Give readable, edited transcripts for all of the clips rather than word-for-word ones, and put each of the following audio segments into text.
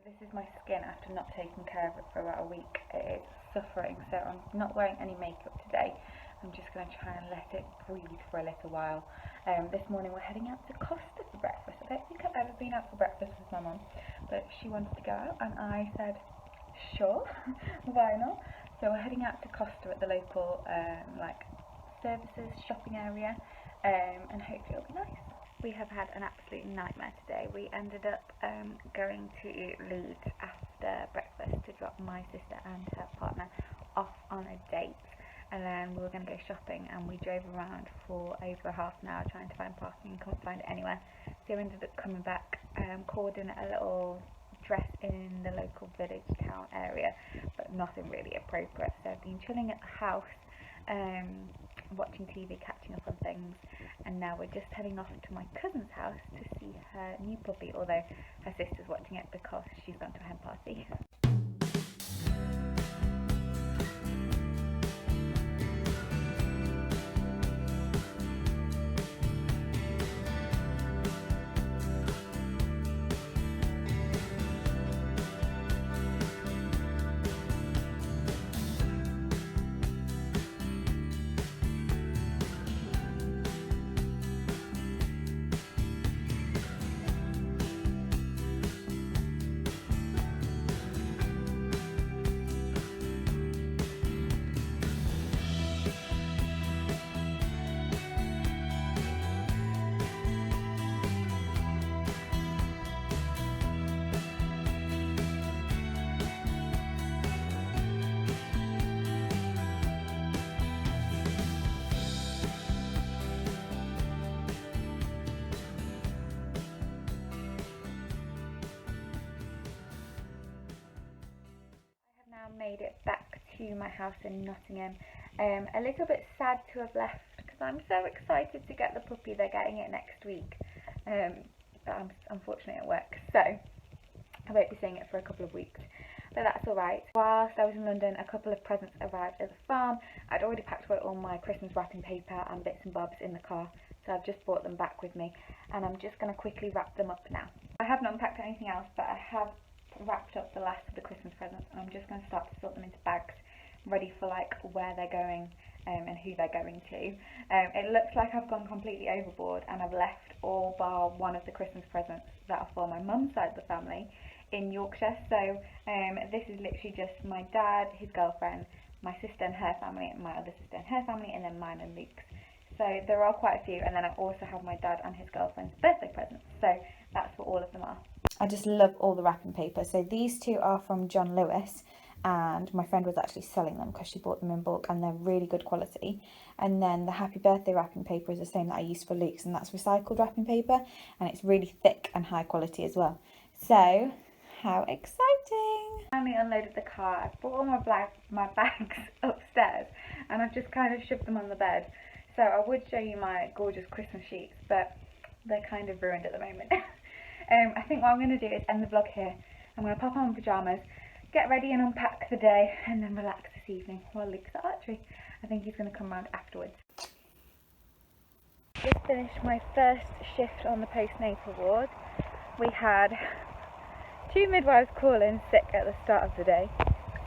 This is my skin after not taking care of it for about a week. It is suffering, so I'm not wearing any makeup today. I'm just going to try and let it breathe for a little while. This morning we're heading out to Costa for breakfast. I don't think I've ever been out for breakfast with my mum, but she wanted to go out and I said, sure, why not? So we're heading out to Costa at the local services shopping area, and hopefully it'll be nice. We have had an absolute nightmare today. We ended up going to Leeds after breakfast to drop my sister and her partner off on a date, and then we were going to go shopping, and we drove around for over half an hour trying to find parking and couldn't find it anywhere. So we ended up coming back, called in a little dress in the local village town area, but nothing really appropriate. So I've been chilling at the house, watching TV, catching up on things, and now we're just heading off to my cousin's house to see her new puppy, although her sister's watching it because she's gone to a hen party. Made it back to my house in Nottingham. A little bit sad to have left because I'm so excited to get the puppy. They're getting it next week, but I'm unfortunately at work, so I won't be seeing it for a couple of weeks, but that's alright. Whilst I was in London, a couple of presents arrived at the farm. I'd already packed away all my Christmas wrapping paper and bits and bobs in the car, so I've just brought them back with me, and I'm just going to quickly wrap them up now. I haven't unpacked anything else, but I have wrapped up the last of the Christmas presents, and I'm just going to start to sort them into bags ready for where they're going and who they're going to. It looks like I've gone completely overboard and I've left all bar one of the Christmas presents that are for my mum's side of the family in Yorkshire. So this is literally just my dad, his girlfriend, my sister and her family, and my other sister and her family, and then mine and Luke's. So there are quite a few, and then I also have my dad and his girlfriend's birthday presents. So that's what all of them are. I just love all the wrapping paper. So these two are from John Lewis, and my friend was actually selling them because she bought them in bulk and they're really good quality. And then the happy birthday wrapping paper is the same that I used for Luke's, and that's recycled wrapping paper, and it's really thick and high quality as well. So how exciting! I finally unloaded the car. I brought all my bags upstairs, and I've just kind of shoved them on the bed. So I would show you my gorgeous Christmas sheets, but they're kind of ruined at the moment. I think what I'm going to do is end the vlog here. I'm going to pop on pyjamas, get ready and unpack the day, and then relax this evening while Luke's at archery. I think he's going to come round afterwards. Just finished my first shift on the postnatal ward. We had 2 midwives call in sick at the start of the day,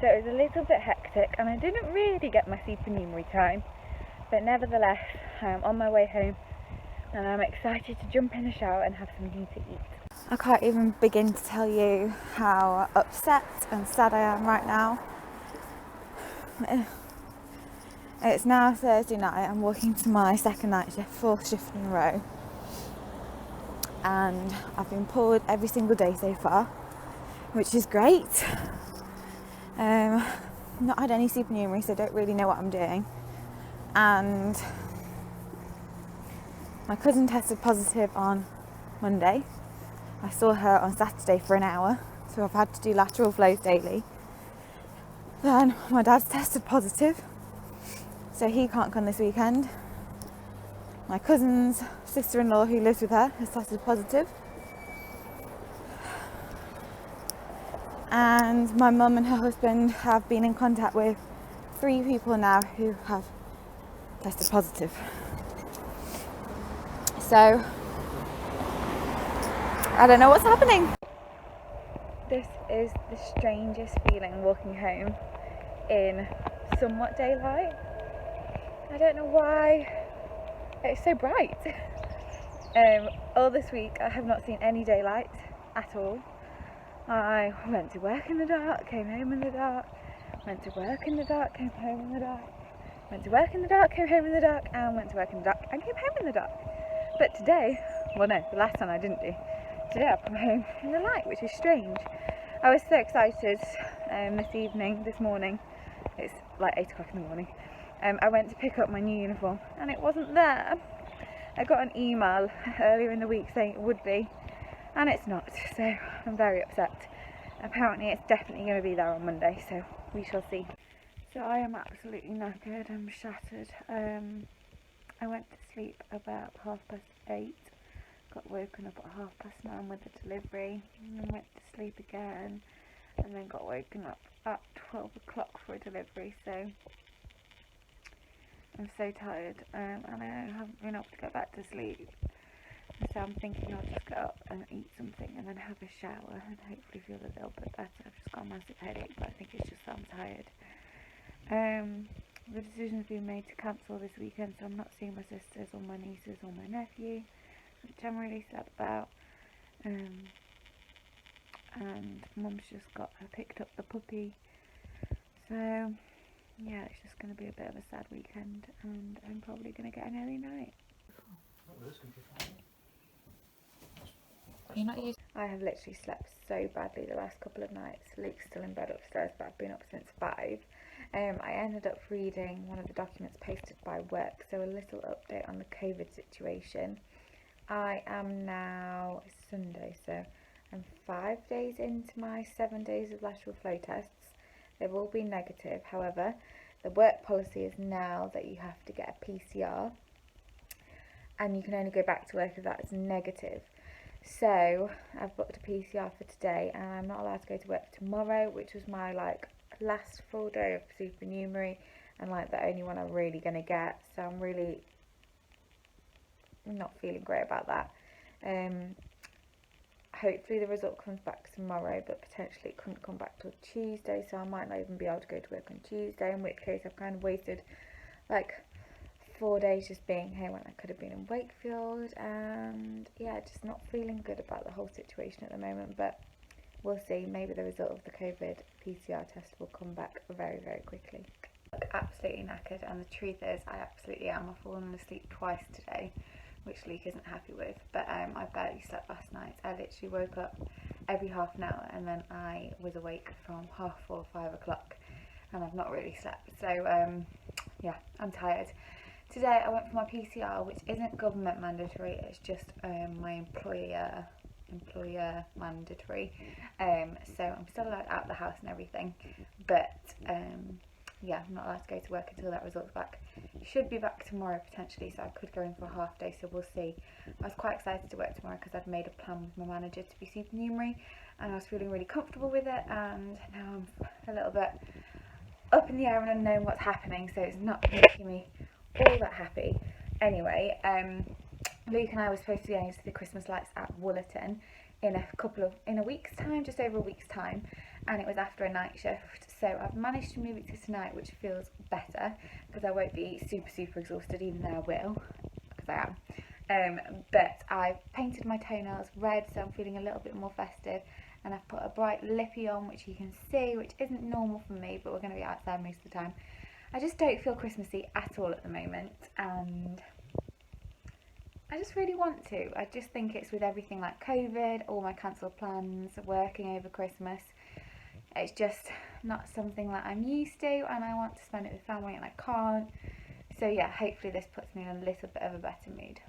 so it was a little bit hectic, and I didn't really get my supernumerary time, but nevertheless I'm on my way home and I'm excited to jump in the shower and have something to eat. I can't even begin to tell you how upset and sad I am right now. It's now Thursday night. I'm walking to my second night shift, 4th shift in a row, and I've been pulled every single day so far, which is great. Not had any supernumerary, so I don't really know what I'm doing. And my cousin tested positive on Monday. I saw her on Saturday for an hour, so I've had to do lateral flows daily. Then my dad's tested positive, so he can't come this weekend. My cousin's sister-in-law, who lives with her, has tested positive. And my mum and her husband have been in contact with 3 people now who have tested positive. So I don't know what's happening. This is the strangest feeling walking home in somewhat daylight. I don't know why it's so bright. All this week I have not seen any daylight at all. I went to work in the dark, came home in the dark, went to work in the dark, came home in the dark, went to work in the dark, came home in the dark, and went to work in the dark and came home in the dark. But today, well no, the last time I didn't do. Today I've come home in the light, which is strange. I was so excited this morning, it's like 8 o'clock in the morning, I went to pick up my new uniform and it wasn't there. I got an email earlier in the week saying it would be, and it's not, so I'm very upset. Apparently it's definitely going to be there on Monday, so we shall see. So I am absolutely knackered, I'm shattered. I went to sleep about 8:30, got woken up at 9:30 with the delivery, and then went to sleep again, and then got woken up at 12 o'clock for a delivery, so I'm so tired, and I haven't been able to get back to sleep. So I'm thinking I'll just get up and eat something and then have a shower and hopefully feel a little bit better. I've just got a massive headache, but I think it's just that I'm tired. The decision's been made to cancel this weekend, so I'm not seeing my sisters or my nieces or my nephew, which I'm really sad about. And Mum's just picked up the puppy, so yeah, it's just going to be a bit of a sad weekend, and I'm probably going to get an early night. I have literally slept so badly the last couple of nights. Luke's still in bed upstairs, but I've been up since 5. I ended up reading one of the documents posted by work, so a little update on the COVID situation. I am now, it's Sunday, so I'm 5 days into my 7 days of lateral flow tests. They've all been negative. However, the work policy is now that you have to get a PCR, and you can only go back to work if that's negative. So I've booked a PCR for today, and I'm not allowed to go to work tomorrow, which was my last full day of supernumerary, and the only one I'm really going to get. So I'm really not feeling great about that. Hopefully the result comes back tomorrow, but potentially it couldn't come back till Tuesday, so I might not even be able to go to work on Tuesday, in which case I've kind of wasted 4 days just being here when I could have been in Wakefield, and yeah, just not feeling good about the whole situation at the moment, but we'll see. Maybe the result of the COVID PCR test will come back very, very quickly. Look, absolutely knackered, and the truth is I absolutely am. I've fallen asleep twice today, which Luke isn't happy with, but I barely slept last night. I literally woke up every half an hour, and then I was awake from 4:30, 5 o'clock, and I've not really slept, so yeah, I'm tired. Today I went for my PCR, which isn't government mandatory, it's just my employer mandatory, so I'm still allowed out of the house and everything, but yeah, I'm not allowed to go to work until that result's back. It should be back tomorrow potentially, so I could go in for a half day, so we'll see. I was quite excited to work tomorrow because I'd made a plan with my manager to be supernumerary, and I was feeling really comfortable with it, and now I'm a little bit up in the air and unknown what's happening, so it's not making me all that happy. Anyway, Luke and I were supposed to be going to the Christmas lights at Wollaton in a week's time, just over a week's time, and it was after a night shift, so I've managed to move it to tonight, which feels better because I won't be super exhausted, even though I will, because I am. But I've painted my toenails red, so I'm feeling a little bit more festive, and I've put a bright lippy on, which you can see, which isn't normal for me, but we're going to be outside most of the time. I just don't feel Christmassy at all at the moment, and I just really want to. I just think it's with everything like COVID, all my cancelled plans, working over Christmas. It's just not something that I'm used to, and I want to spend it with family and I can't. So yeah, hopefully this puts me in a little bit of a better mood.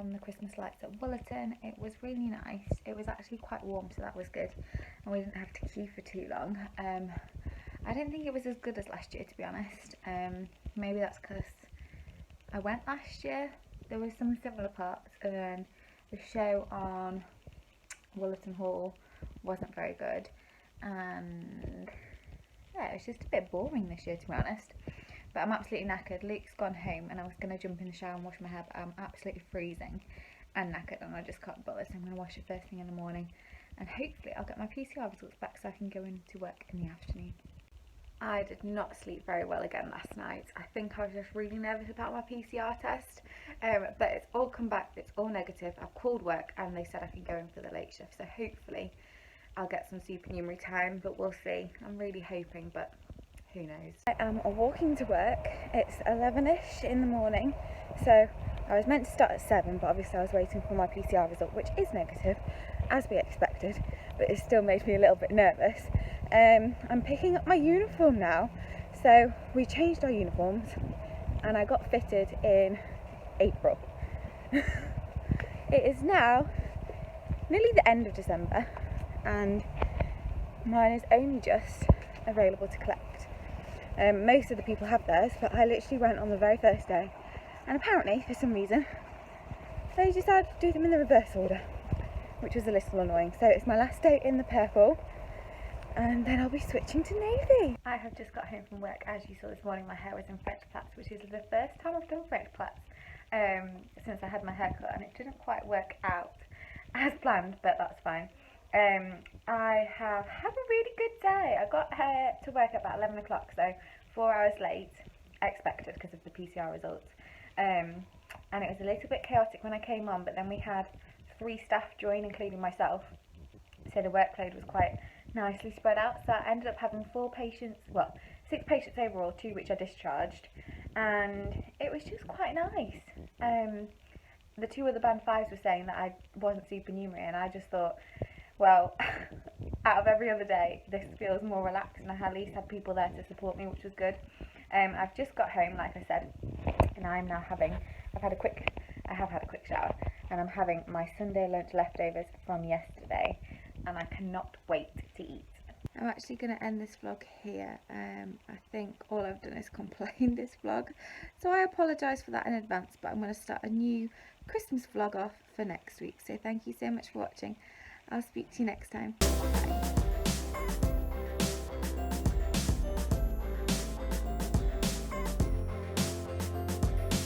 from the Christmas lights at Wollaton. It was really nice. It was actually quite warm, so that was good, and we didn't have to queue for too long. I don't think it was as good as last year, to be honest. Maybe that's because I went last year. There were some similar parts, and then the show on Wollaton Hall wasn't very good, and yeah, it was just a bit boring this year, to be honest. But I'm absolutely knackered. Luke's gone home, and I was going to jump in the shower and wash my hair, but I'm absolutely freezing and knackered, and I just can't bother, so I'm going to wash it first thing in the morning, and hopefully I'll get my PCR results back so I can go into work in the afternoon. I did not sleep very well again last night. I think I was just really nervous about my PCR test, but it's all come back, it's all negative. I've called work and they said I can go in for the late shift, so hopefully I'll get some supernumerary time, but we'll see. I'm really hoping, but who knows. I am walking to work. It's 11ish in the morning, so I was meant to start at 7, but obviously I was waiting for my PCR result, which is negative, as we expected, but it still made me a little bit nervous. I'm picking up my uniform now, so we changed our uniforms and I got fitted in April. It is now nearly the end of December and mine is only just available to collect. Most of the people have theirs, but I literally went on the very first day, and apparently for some reason they decided to do them in the reverse order, which was a little annoying. So it's my last day in the purple, and then I'll be switching to navy. I have just got home from work. As you saw this morning, my hair was in French plaits, which is the first time I've done French plaits since I had my hair cut, and it didn't quite work out as planned, but that's fine. I have had a really good day. I got to work at about 11 o'clock, so 4 hours late, expected because of the PCR results. And it was a little bit chaotic when I came on, but then we had 3 staff join, including myself, so the workload was quite nicely spread out. So I ended up having 6 patients overall, 2 which I discharged, and it was just quite nice. The 2 other band 5s were saying that I wasn't supernumerary, and I just thought, well, out of every other day, this feels more relaxed, and I at least had people there to support me, which was good. I've just got home, like I said, and I'm now I have had a quick shower, and I'm having my Sunday lunch leftovers from yesterday, and I cannot wait to eat. I'm actually going to end this vlog here. I think all I've done is complain this vlog, so I apologise for that in advance, but I'm going to start a new Christmas vlog off for next week. So thank you so much for watching. I'll speak to you next time. Bye.